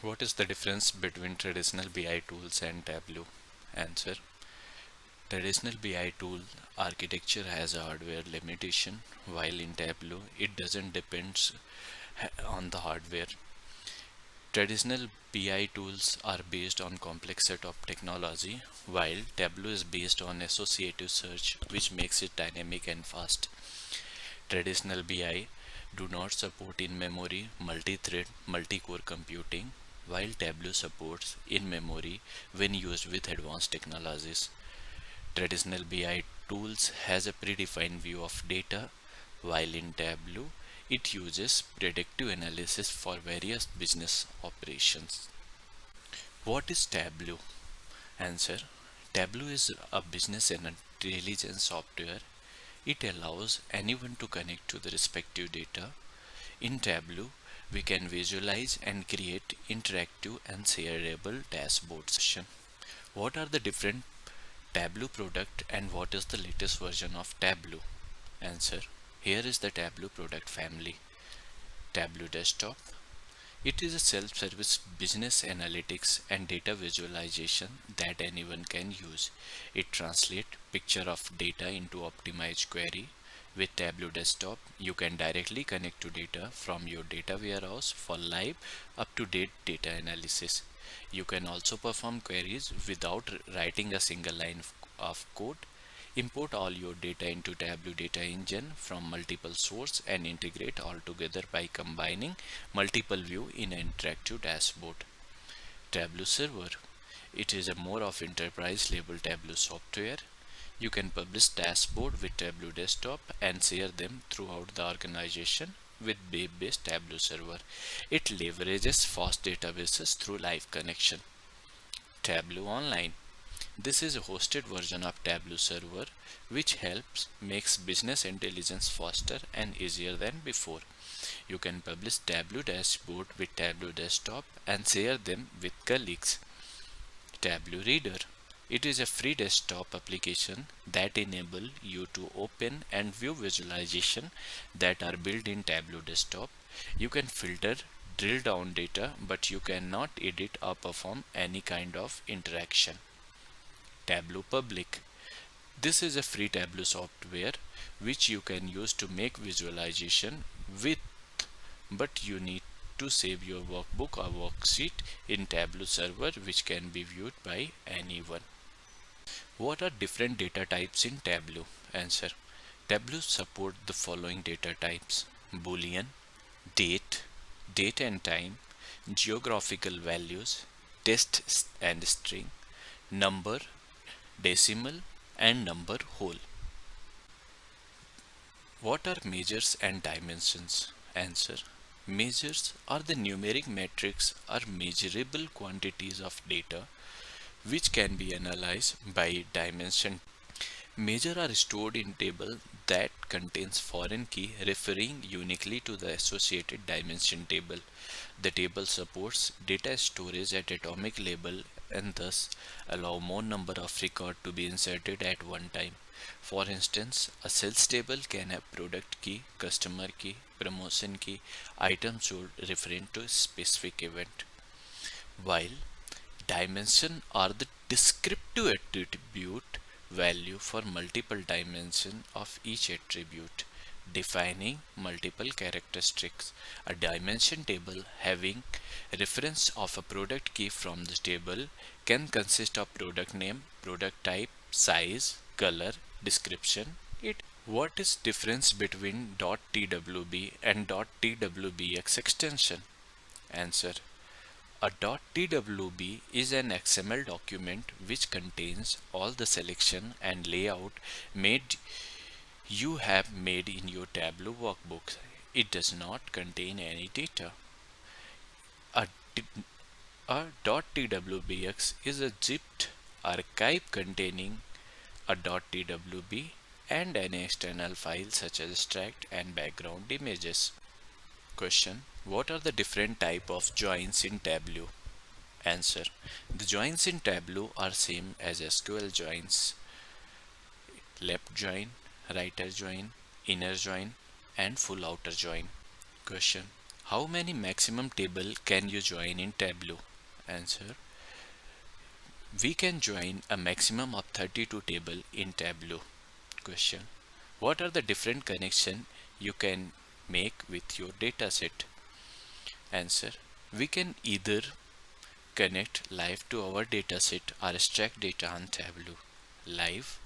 What is the difference between traditional BI tools and Tableau? Answer. Traditional BI tool architecture has a hardware limitation, while in Tableau it doesn't depend on the hardware. Traditional BI tools are based on complex set of technology, while Tableau is based on associative search, which makes it dynamic and fast. Traditional BI do not support in-memory, multi-thread, multi-core computing, while Tableau supports in-memory when used with advanced technologies. Traditional BI tools has a predefined view of data, while in Tableau it uses predictive analysis for various business operations. What is Tableau? Answer. Tableau is a business and intelligence software. It allows anyone to connect to the respective data. In Tableau, we can visualize and create interactive and shareable dashboards. What are the different Tableau product and what is the latest version of Tableau? Answer. Here is the Tableau product family. Tableau Desktop. It is a self-service business analytics and data visualization that anyone can use. It translates picture of data into optimized query. With Tableau Desktop, you can directly connect to data from your data warehouse for live up-to-date data analysis. You can also perform queries without writing a single line of code. Import all your data into Tableau data engine from multiple sources and integrate all together by combining multiple view in an interactive dashboard. Tableau server. It is a more of enterprise level Tableau software. You can publish dashboard with Tableau desktop and share them throughout the organization with web-based Tableau server. It leverages fast databases through live connection. Tableau Online. This is a hosted version of Tableau server which helps makes business intelligence faster and easier than before. You can publish Tableau dashboard with Tableau desktop and share them with colleagues. Tableau Reader. It is a free desktop application that enable you to open and view visualization that are built in Tableau desktop. You can filter, drill down data, but you cannot edit or perform any kind of interaction. Tableau Public. This is a free Tableau software which you can use to make visualization with, but you need to save your workbook or worksheet in Tableau server which can be viewed by anyone. What are different data types in Tableau? Answer. Tableau support the following data types: Boolean, date, date and time, geographical values, text and string, number, decimal and number whole. What are measures and dimensions? Answer. Measures are the numeric metrics or measurable quantities of data which can be analyzed by dimension. Measures are stored in table that contains foreign key referring uniquely to the associated dimension table. The table supports data storage at atomic level and thus allow more number of record to be inserted at one time. For instance, a sales table can have product key, customer key, promotion key, item sold referring to a specific event. While dimension are the descriptive attribute value for multiple dimension of each attribute, defining multiple characteristics. A dimension table having reference of a product key from the table can consist of product name, product type, size, color, description, etc. What is difference between .twb and .twbx extension? Answer. A .twb is an XML document which contains all the selection and layout made you have made in your Tableau workbook. It does not contain any data. A, a .twbx is a zipped archive containing a .twb and an external file such as extract and background images. Question. What are the different type of joins in Tableau? Answer. The joins in Tableau are same as SQL joins: left join, right join, inner join and full outer join. Question. How many maximum table can you join in Tableau? Answer. We can join a maximum of 32 table in Tableau. Question. What are the different connection you can make with your dataset? Answer. We can either connect live to our dataset or extract data on Tableau. Live.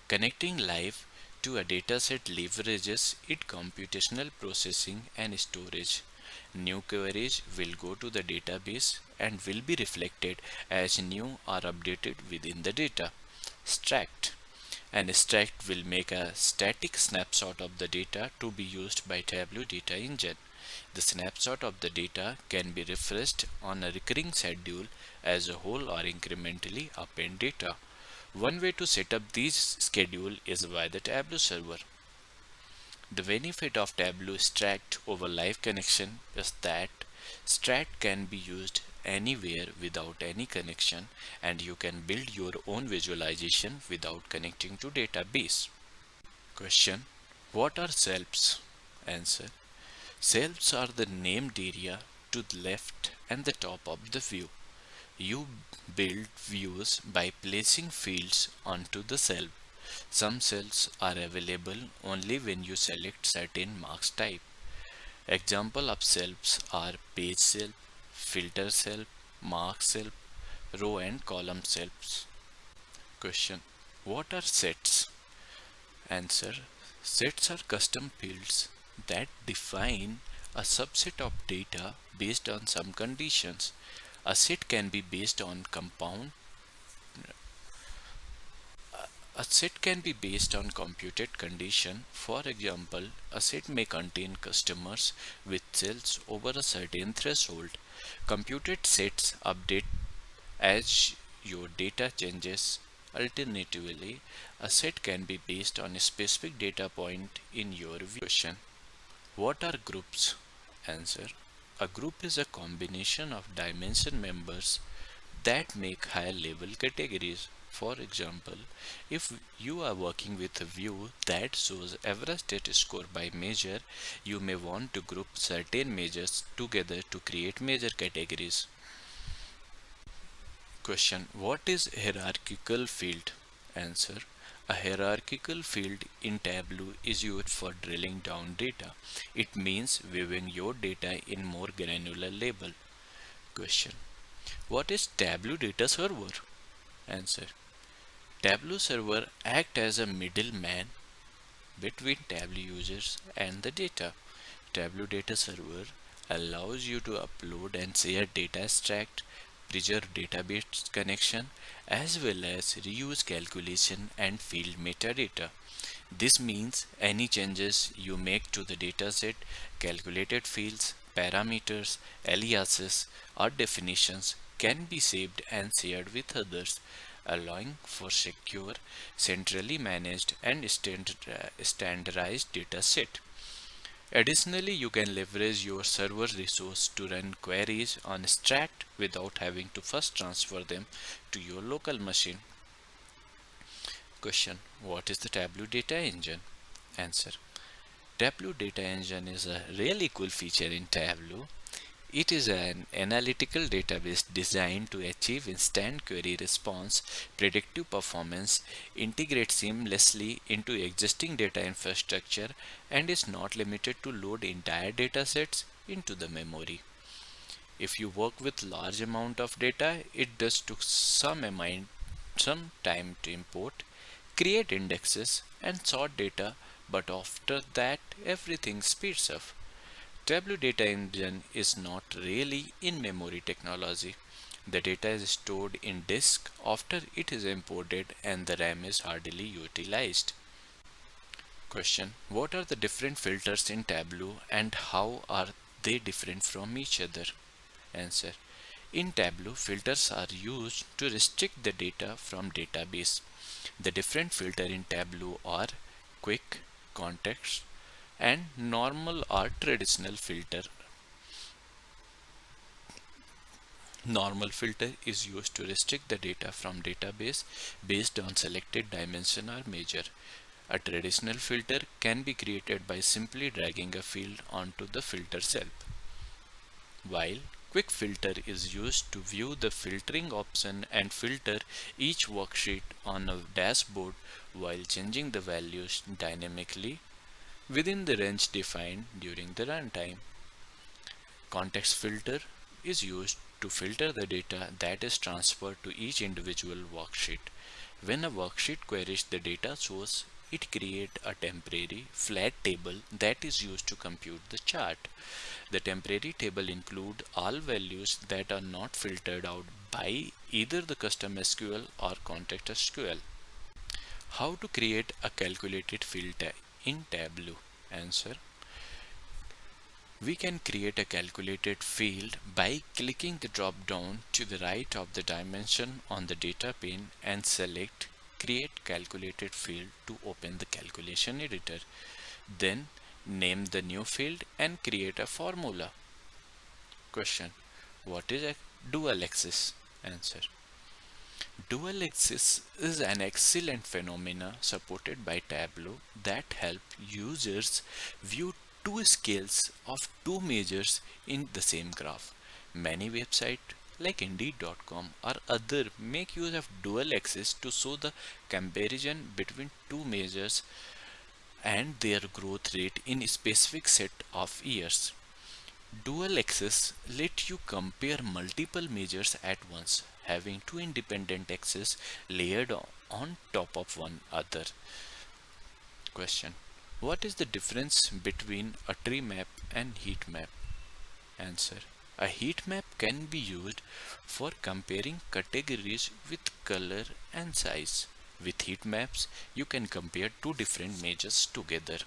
Connecting live to a dataset leverages its computational processing and storage. New queries will go to the database and will be reflected as new or updated within the data. Extract. An extract will make a static snapshot of the data to be used by Tableau data engine. The snapshot of the data can be refreshed on a recurring schedule as a whole or incrementally append data. One way to set up this schedule is by the Tableau server. The benefit of Tableau extract over live connection is that extract can be used anywhere without any connection, and you can build your own visualization without connecting to database. Question. What are shelves? Answer. Shelves are the named area to the left and the top of the view. You build views by placing fields onto the cell. Some cells are available only when you select certain marks type. Example of shelves are page shelf, filter shelf, mark shelf, row and column shelves. Question. What are sets? Answer. Sets are custom fields that define a subset of data based on some conditions. A set can be based on compound. A set can be based on computed condition. For example, a set may contain customers with sales over a certain threshold. Computed sets update as your data changes. Alternatively, a set can be based on a specific data point in your view. Question. What are groups? Answer. A group is a combination of dimension members that make higher level categories. For example, if you are working with a view that shows average state score by measure, you may want to group certain measures together to create measure categories. Question. What is hierarchical field? Answer. A hierarchical field in Tableau is used for drilling down data. It means viewing your data in more granular level. Question. What is Tableau data server? Answer. Tableau server act as a middleman between Tableau users and the data. Tableau data server allows you to upload and share data extract, preserve database connection, as well as reuse calculation and field metadata. This means any changes you make to the dataset, calculated fields, parameters, aliases, or definitions can be saved and shared with others, allowing for secure, centrally managed and standardized dataset. Additionally, you can leverage your server resource to run queries on Extract without having to first transfer them to your local machine. Question. What is the Tableau data engine? Answer. Tableau data engine is a really cool feature in Tableau. It is an analytical database designed to achieve instant query response, predictive performance, integrate seamlessly into existing data infrastructure, and is not limited to load entire datasets into the memory. If you work with large amount of data, it does took some time to import, create indexes, and sort data, but after that everything speeds up. Tableau data engine is not really in-memory technology. The data is stored in disk after it is imported and the RAM is hardly utilized. Question. What are the different filters in Tableau and how are they different from each other? Answer. In Tableau, filters are used to restrict the data from database. The different filter in Tableau are quick, context, and normal or traditional filter. Normal filter is used to restrict the data from database based on selected dimension or measure. A traditional filter can be created by simply dragging a field onto the filter cell. while quick filter is used to view the filtering option and filter each worksheet on a dashboard while changing the values dynamically within the range defined during the runtime. Context filter is used to filter the data that is transferred to each individual worksheet. When a worksheet queries the data source, it creates a temporary flat table that is used to compute the chart. The temporary table includes all values that are not filtered out by either the custom SQL or context SQL. How to create a calculated field in Tableau? Answer. We can create a calculated field by clicking the drop down to the right of the dimension on the data pane and select Create Calculated Field to open the calculation editor. Then name the new field and create a formula. Question. What is a dual axis? Answer. Dual axis is an excellent phenomena supported by Tableau that help users view two scales of two measures in the same graph. Many websites like Indeed.com or other make use of dual axis to show the comparison between two measures and their growth rate in a specific set of years. Dual axis let you compare multiple measures at once, having two independent axes layered on top of one another. Question. What is the difference between a tree map and heat map? Answer. A heat map can be used for comparing categories with color and size. With heat maps, you can compare two different measures together.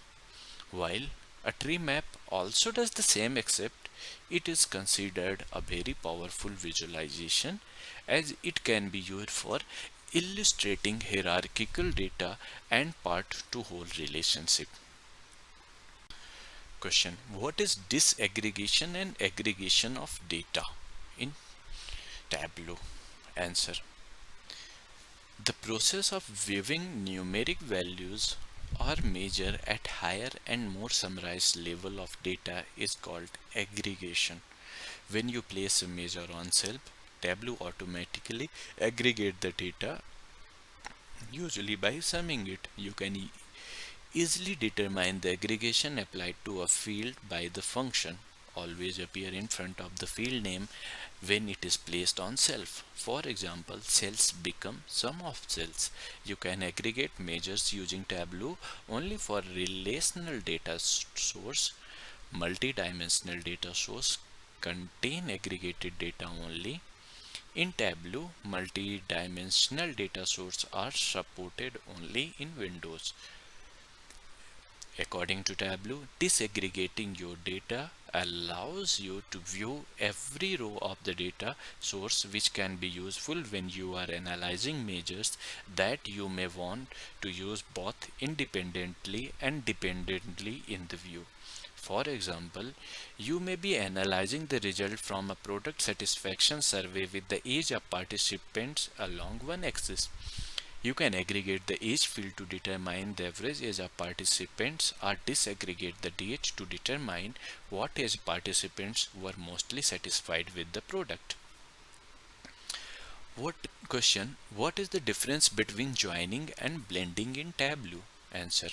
While a tree map also does the same, except it is considered a very powerful visualization as it can be used for illustrating hierarchical data and part to whole relationship. Question. What is disaggregation and aggregation of data in Tableau? Answer. The process of viewing numeric values or measure at higher and more summarized level of data is called aggregation. When you place a measure on cell, Tableau automatically aggregate the data, usually by summing it. You can easily determine the aggregation applied to a field by the function always appear in front of the field name when it is placed on self. For example, cells become sum of cells. You can aggregate measures using Tableau only for relational data source. Multi-dimensional data source contain aggregated data only. In Tableau, multi-dimensional data sources are supported only in Windows. According to Tableau, disaggregating your data allows you to view every row of the data source, which can be useful when you are analyzing measures that you may want to use both independently and dependently in the view. For example, you may be analyzing the result from a product satisfaction survey with the age of participants along one axis. You can aggregate the age field to determine the average age of participants or disaggregate the date to determine what age participants were mostly satisfied with the product. What is the difference between joining and blending in Tableau? Answer.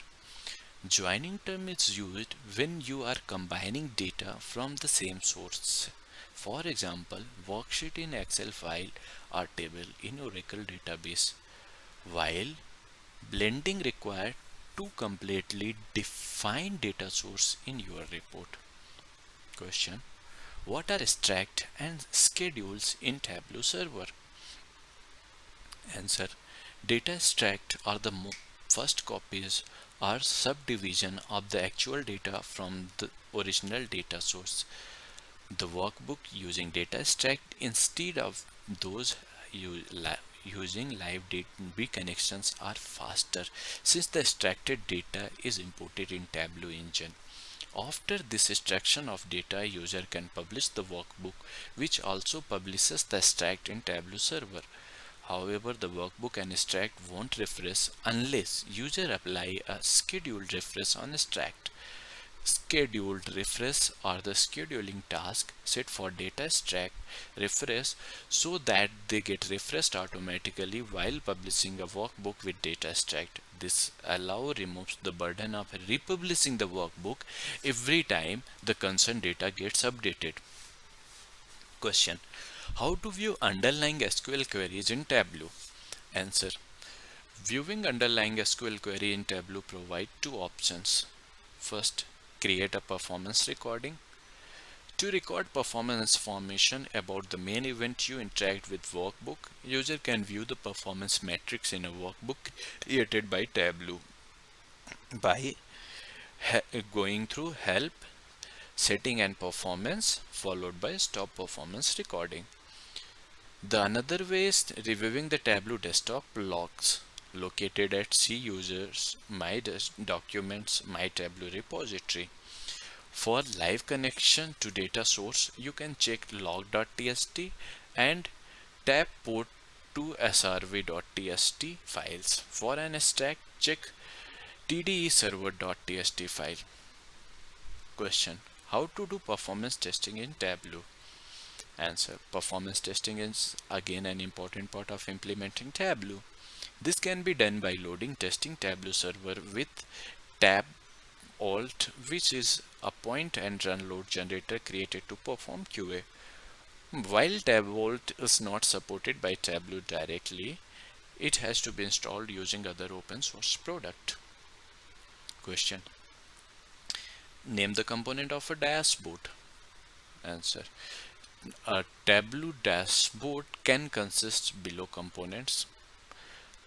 Joining term is used when you are combining data from the same source. For example, worksheet in Excel file or table in Oracle database. While blending requires two completely defined data source in your report. Question. What are extract and schedules in Tableau server? Answer. Data extract are the first copies or subdivision of the actual data from the original data source. The workbook using data extract instead of those using live DB connections are faster since the extracted data is imported in Tableau engine. After this extraction of data, user can publish the workbook, which also publishes the extract in Tableau server. However, the workbook and extract won't refresh unless user apply a scheduled refresh on extract. Scheduled refresh are the scheduling task set for data stack refresh so that they get refreshed automatically while publishing a workbook with data stacked. This allow removes the burden of republishing the workbook every time the concerned data gets updated. Question: how to view underlying SQL queries in Tableau? Answer: viewing underlying SQL query in Tableau provide two options. First, create a performance recording. To record performance information about the main event you interact with workbook, user can view the performance metrics in a workbook created by Tableau by going through help, setting and performance followed by stop performance recording. The another way is reviewing the Tableau desktop logs located at C users my documents my Tableau repository. For live connection to data source, you can check log.txt and tab port to srv.txt files. For an stack, check tde file. Question: how to do performance testing in Tableau? Answer: performance testing is again an important part of implementing Tableau. This can be done by loading testing Tableau server with tab alt, which is a point and run load generator created to perform QA. While tab alt is not supported by Tableau directly, it has to be installed using other open source product. Question: name the component of a dashboard. Answer: a Tableau dashboard can consist below components: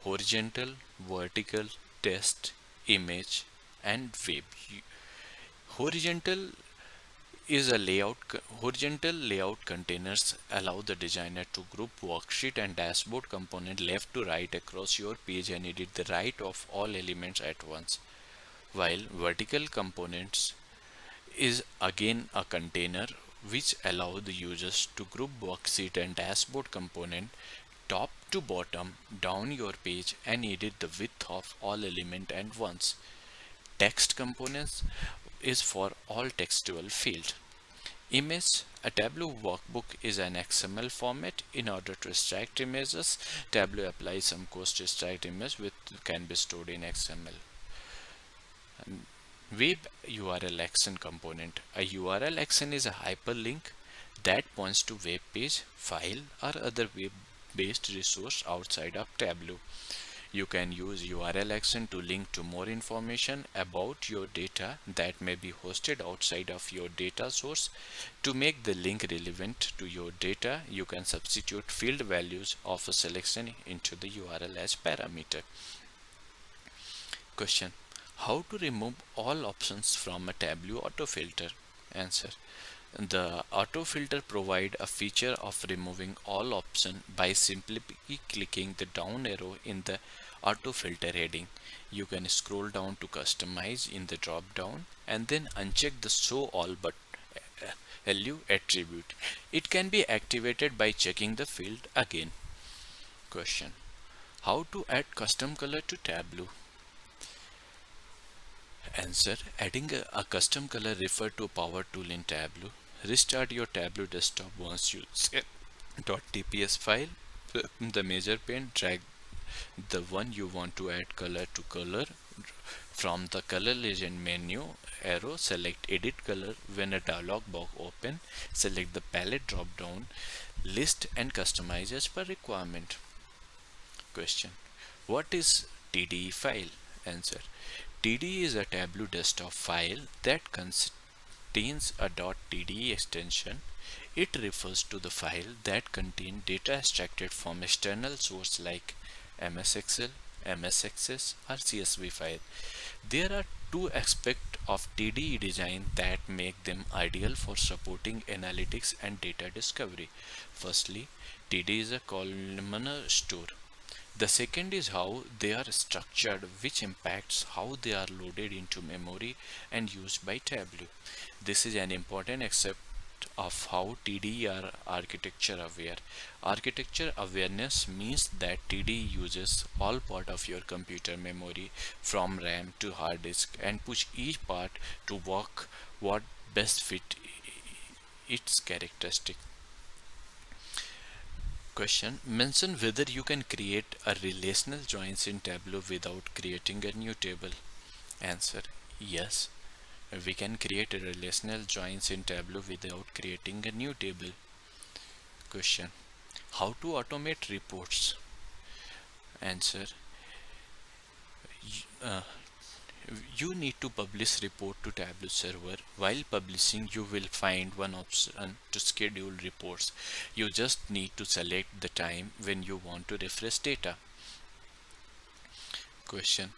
horizontal, vertical, text, image, and web. Horizontal is a horizontal layout containers allow the designer to group worksheet and dashboard component left to right across your page and edit the right of all elements at once, while vertical components is again a container which allow the users to group worksheet and dashboard component top to bottom down your page and edit the width of all element at once. Text components is for all textual field. Image: a Tableau workbook is an XML format. In order to extract images, Tableau applies some cost to extract image which can be stored in XML. And web URL action component: a URL action is a hyperlink that points to web page, file, or other web based resource outside of Tableau. You can use URL action to link to more information about your data that may be hosted outside of your data source. To make the link relevant to your data, you can substitute field values of a selection into the URL as parameter. Question: how to remove all options from a Tableau autofilter? Answer: the autofilter provide a feature of removing all options by simply clicking the down arrow in the autofilter heading. You can scroll down to customize in the drop down and then uncheck the show all but LU attribute. It can be activated by checking the field again. Question: how to add custom color to Tableau? Answer: adding a custom color refer to power tool in Tableau. Restart your Tableau desktop once you set .tps file. The measure pane, drag the one you want to add color to color. From the color legend menu arrow, select edit color. When a dialog box open, select the palette drop down list and customize as per requirement. Question: what is TDE file? Answer: TDE is a Tableau desktop file that contains a .tde extension. It refers to the file that contains data extracted from external source like MS Excel, MS Access, or CSV file. There are two aspects of TDE design that make them ideal for supporting analytics and data discovery. Firstly, TDE is a columnar store. The second is how they are structured, which impacts how they are loaded into memory and used by Tableau. This is an important of how TD are architecture aware. Architecture awareness means that TD uses all part of your computer memory from RAM to hard disk and push each part to work what best fit its characteristic. Question. Mention whether you can create a relational joins in Tableau without creating a new table. Answer. Yes. We can create a relational joins in Tableau without creating a new table. Question. How to automate reports? Answer. Uh, you need to publish report to Tableau server. While publishing, you will find one option to schedule reports. You just need to select the time when you want to refresh data. Question.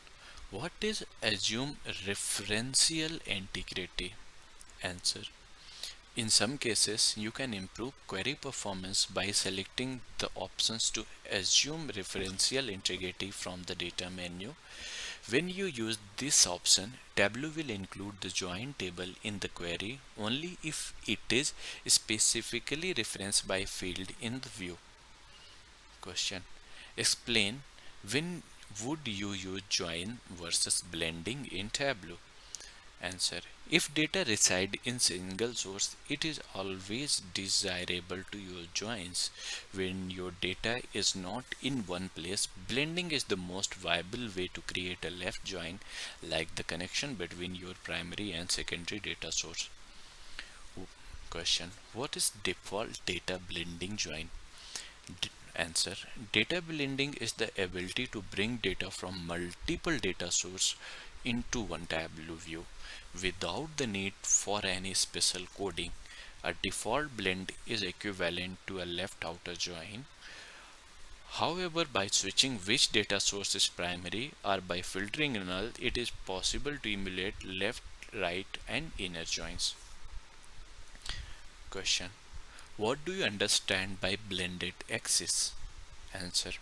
What is assume referential integrity? Answer. In some cases, you can improve query performance by selecting the options to assume referential integrity from the data menu. When you use this option, Tableau will include the join table in the query only if it is specifically referenced by field in the view. Question. Explain when would you use join versus blending in Tableau? Answer. If data reside in single source, it is always desirable to use joins. When your data is not in one place, blending is the most viable way to create a left join, like the connection between your primary and secondary data source. Question. What is default data blending join? Answer. Data blending is the ability to bring data from multiple data sources into one Tableau view without the need for any special coding. A default blend is equivalent to a left outer join. However, by switching which data source is primary or by filtering null, it is possible to emulate left, right, and inner joins. Question. What do you understand by blended axis? Answer.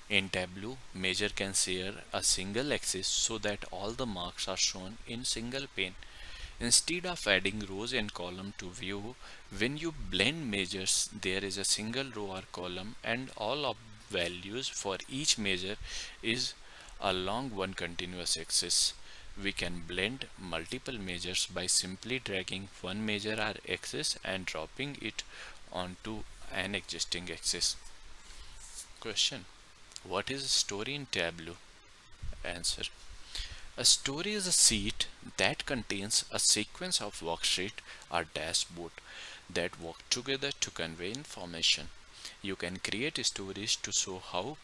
In Tableau, measure can share a single axis so that all the marks are shown in single pane. Instead of adding rows and column to view, when you blend measures, there is a single row or column and all of values for each measure is along one continuous axis. We can blend multiple measures by simply dragging one measure or axis and dropping it onto an existing axis. Question. What is a story in Tableau? Answer. A story is a sheet that contains a sequence of worksheet or dashboard that work together to convey information. You can create stories to show how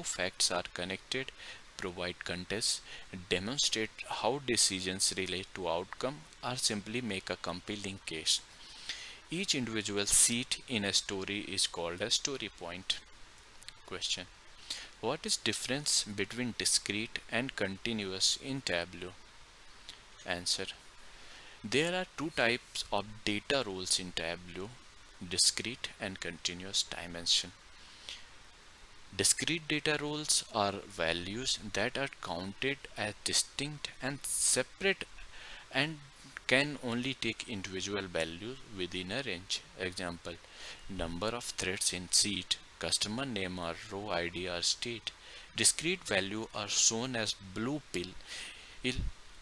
facts are connected, provide context, demonstrate how decisions relate to outcome, or simply make a compelling case. Each individual sheet in a story is called a story point. Question. What is difference between discrete and continuous in Tableau? Answer. There are two types of data roles in Tableau, discrete and continuous dimension. Discrete data roles are values that are counted as distinct and separate and can only take individual values within a range. Example, number of threads in sheet, customer name or row ID or state. Discrete value are shown as blue pill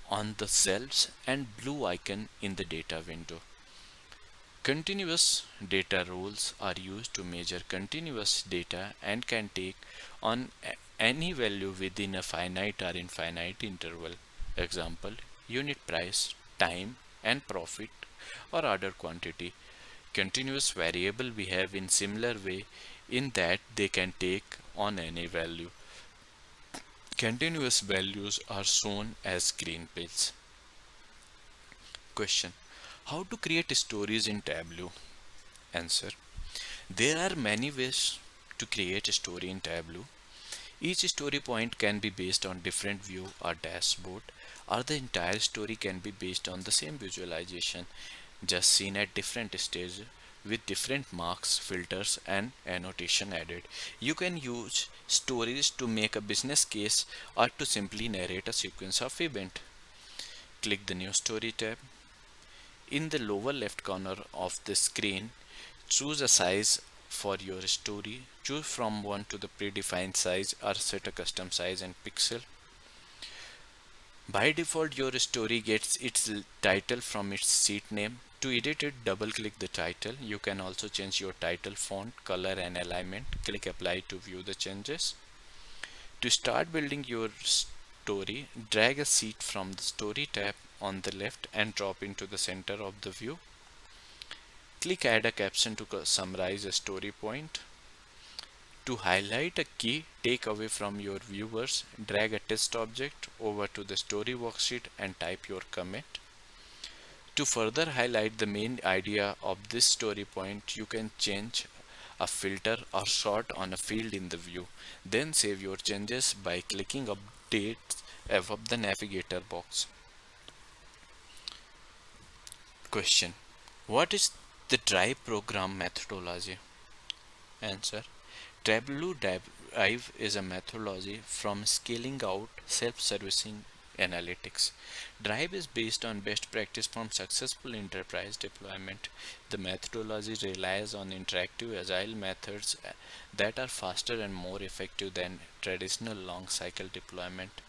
on the cells and blue icon in the data window. Continuous data roles are used to measure continuous data and can take on any value within a finite or infinite interval. Example, unit price, time, and profit or order quantity. Continuous variable behave in similar way in that they can take on any value. Continuous values are shown as green pills. Question. How to create stories in Tableau? Answer. There are many ways to create a story in Tableau. Each story point can be based on different view or dashboard, or the entire story can be based on the same visualization, just seen at different stages with different marks, filters, and annotation added. You can use stories to make a business case or to simply narrate a sequence of event. Click the new story tab. In the lower left corner of the screen, choose a size for your story. Choose from one to the predefined size or set a custom size and pixel. By default, your story gets its title from its seat name. To edit it, double click the title. You can also change your title font, color and alignment. Click apply to view the changes. To start building your story, drag a seat from the story tab on the left and drop into the center of the view. Click add a caption to summarize a story point. To highlight a key takeaway from your viewers, drag a test object over to the story worksheet and type your comment. To further highlight the main idea of this story point, you can change a filter or sort on a field in the view. Then save your changes by clicking update above the navigator box. Question: what is the drive program methodology? Answer: Tableau Drive is a methodology from scaling out self-servicing analytics. Drive is based on best practice from successful enterprise deployment. The methodology relies on interactive agile methods that are faster and more effective than traditional long cycle deployment.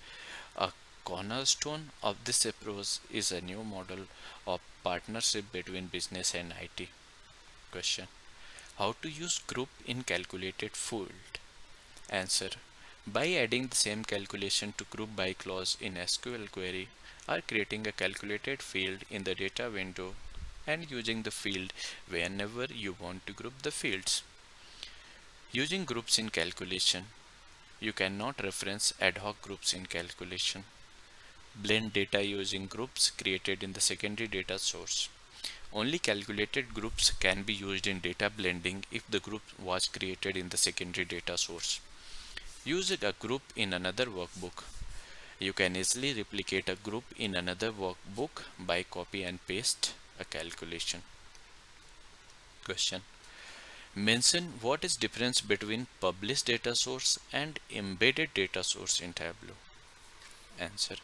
A cornerstone of this approach is a new model of partnership between business and IT. Question: how to use group in calculated field? Answer: by adding the same calculation to group by clause in SQL query, or creating a calculated field in the data window and using the field whenever you want to group the fields. Using groups in calculation, you cannot reference ad hoc groups in calculation. Blend data using groups created in the secondary data source. Only calculated groups can be used in data blending if the group was created in the secondary data source. Use a group in another workbook. You can easily replicate a group in another workbook by copy and paste a calculation. Question: mention what is difference between published data source and embedded data source in Tableau. Answer: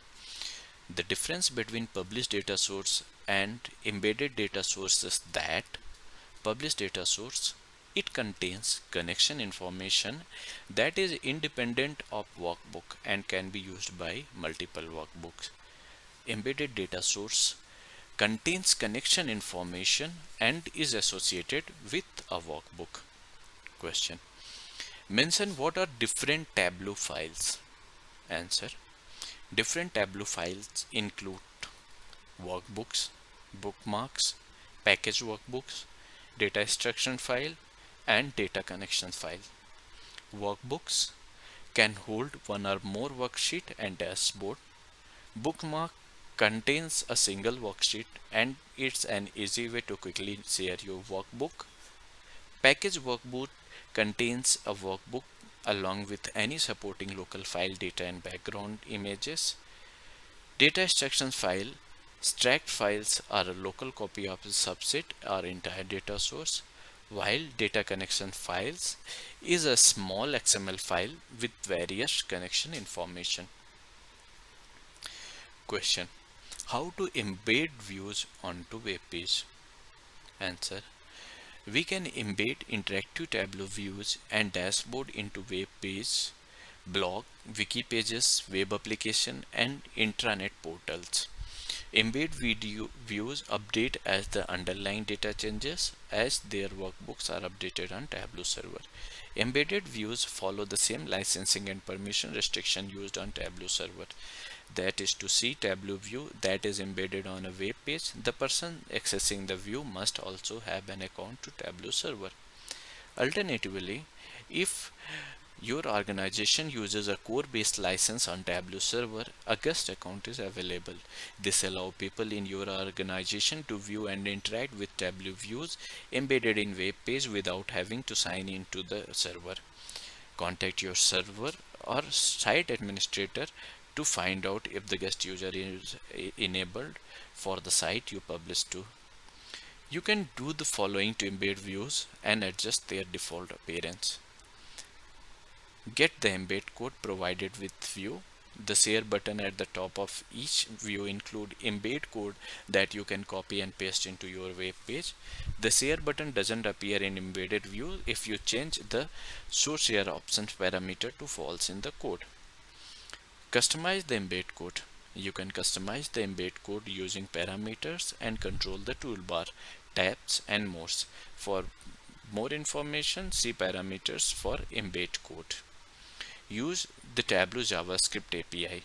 the difference between published data source and embedded data source is that published data source, it contains connection information that is independent of workbook and can be used by multiple workbooks. Embedded data source contains connection information and is associated with a workbook. Question: mention what are different Tableau files. Answer: different Tableau files include workbooks, bookmarks, package workbooks, data extraction file, and data connection file. Workbooks can hold one or more worksheet and dashboard. Bookmark contains a single worksheet and it's an easy way to quickly share your workbook. Package workbook contains a workbook along with any supporting local file data and background images. Data extraction file, extract files are a local copy of a subset or entire data source, while data connection files is a small XML file with various connection information. Question: how to embed views onto web page? Answer: we can embed interactive Tableau views and dashboard into web page, blog, wiki pages, web application, and intranet portals. Embed video views update as the underlying data changes as their workbooks are updated on Tableau server. Embedded views follow the same licensing and permission restriction used on Tableau server. That is, to see Tableau view that is embedded on a web page, the person accessing the view must also have an account to Tableau server. Alternatively, if your organization uses a core-based license on Tableau server, a guest account is available. This allows people in your organization to view and interact with Tableau views embedded in web page without having to sign into the server. Contact your server or site administrator to find out if the guest user is enabled for the site you publish to. You can do the following to embed views and adjust their default appearance. Get the embed code provided with view. The share button at the top of each view include embed code that you can copy and paste into your web page. The share button doesn't appear in embedded view if you change the show share options parameter to false in the code. Customize the embed code. You can customize the embed code using parameters and control the toolbar, tabs and more. For more information, see parameters for embed code. Use the Tableau JavaScript API.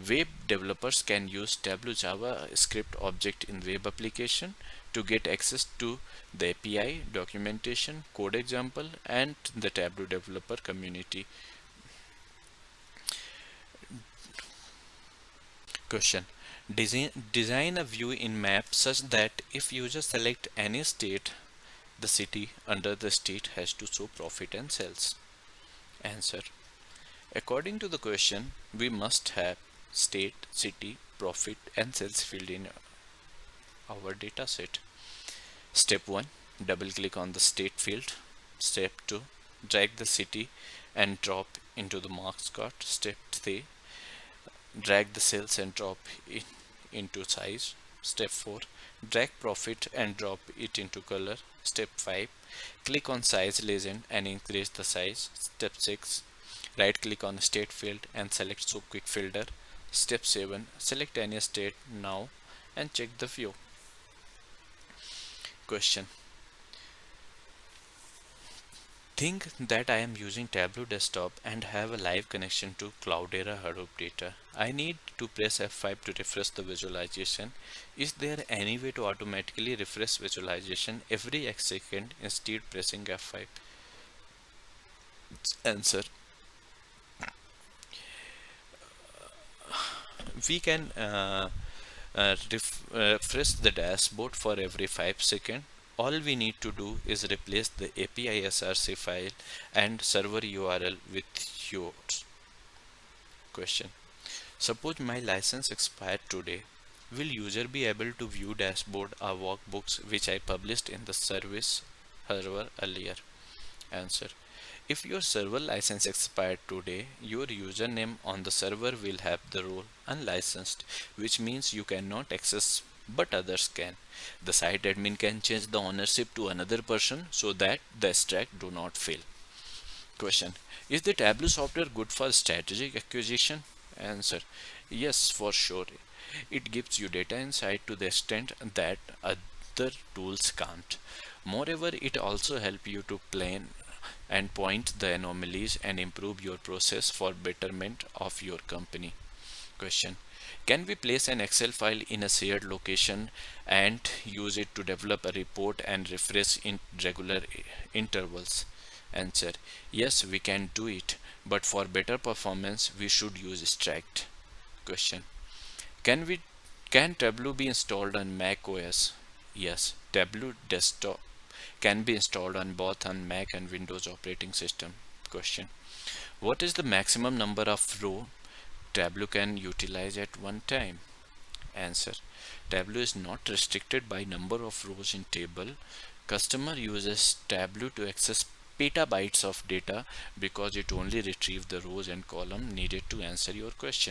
Web developers can use Tableau JavaScript object in web application to get access to the API, documentation, code example, and the Tableau developer community. Question. Design a view in map such that if user select any state, the city under the state has to show profit and sales. Answer. According to the question, we must have state, city, profit and sales field in our data set. Step 1. Double click on the state field. Step 2. Drag the city and drop into the marks card. Step 3. Drag the cells and drop it into size. Step 4. Drag profit and drop it into color. Step 5. Click on size legend and increase the size. Step 6. Right click on state field and select show quick filter. Step 7. Select any state now and check the view. Question. Think that I am using Tableau desktop and have a live connection to Cloudera Hadoop data. I need to press F5 to refresh the visualization. Is there any way to automatically refresh visualization every X second instead pressing F5? Answer. We can refresh the dashboard for every 5 seconds. All we need to do is replace the API src file and server URL with yours. Question. Suppose my license expired today. Will user be able to view dashboard or workbooks which I published in the service server earlier? Answer. If your server license expired today, your username on the server will have the role unlicensed, which means you cannot access but others can. The site admin can change the ownership to another person so that the stack do not fail. Question. Is the Tableau software good for strategic acquisition? Answer. Yes, for sure. It gives you data insight to the extent that other tools can't. Moreover, it also helps you to plan and point the anomalies and improve your process for betterment of your company. Question. Can we place an Excel file in a shared location and use it to develop a report and refresh in regular intervals? Answer. Yes, we can do it, but for better performance we should use Extract. Question. Can Tableau be installed on Mac OS? Yes, Tableau desktop can be installed on both on Mac and Windows operating system. Question. What is the maximum number of row Tableau can utilize at one time? Answer. Tableau is not restricted by number of rows in table. Customer uses Tableau to access petabytes of data because it only retrieves the rows and column needed to answer your question.